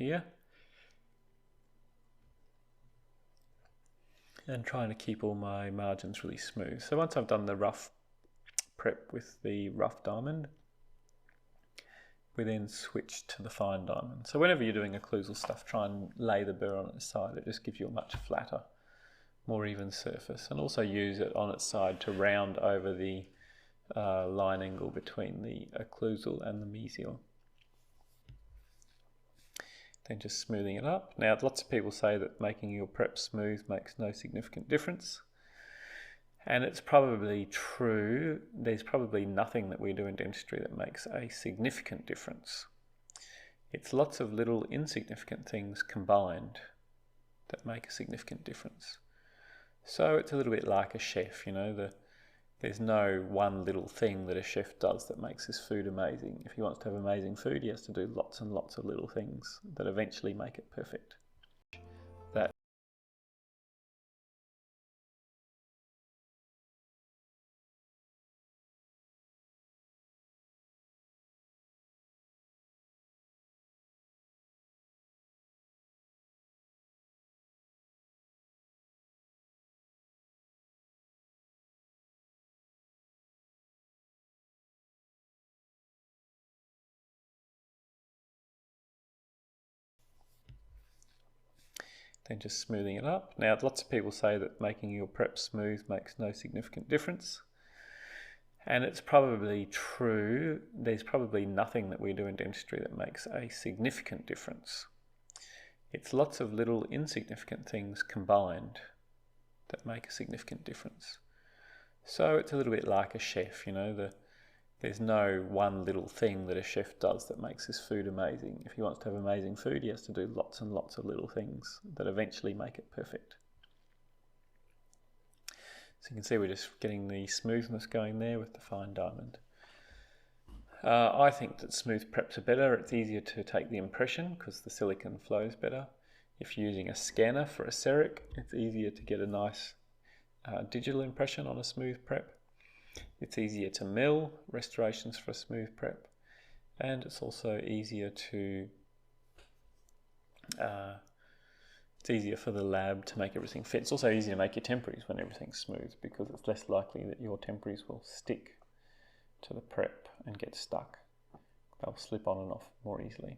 here. And trying to keep all my margins really smooth. So once I've done the rough prep with the rough diamond, we then switch to the fine diamond. So whenever you're doing occlusal stuff, try and lay the burr on its side. It just gives you a much flatter, more even surface, and also use it on its side to round over the line angle between the occlusal and the mesial. Then just smoothing it up. Now, lots of people say that making your prep smooth makes no significant difference. And it's probably true. There's probably nothing that we do in dentistry that makes a significant difference. It's lots of little insignificant things combined that make a significant difference. So it's a little bit like a chef, you know, there's no one little thing that a chef does that makes his food amazing. If he wants to have amazing food, he has to do lots and lots of little things that eventually make it perfect. Then just smoothing it up. Now, lots of people say that making your prep smooth makes no significant difference. And it's probably true. There's probably nothing that we do in dentistry that makes a significant difference. It's lots of little insignificant things combined that make a significant difference. So it's a little bit like a chef, you know, there's no one little thing that a chef does that makes his food amazing. If he wants to have amazing food, he has to do lots and lots of little things that eventually make it perfect. So you can see we're just getting the smoothness going there with the fine diamond. I think that smooth preps are better. It's easier to take the impression because the silicone flows better. If you're using a scanner for a CEREC, it's easier to get a nice digital impression on a smooth prep. It's easier to mill restorations for a smooth prep, and it's also easier to it's easier for the lab to make everything fit. It's also easier to make your temporaries when everything's smooth because it's less likely that your temporaries will stick to the prep and get stuck. They'll slip on and off more easily.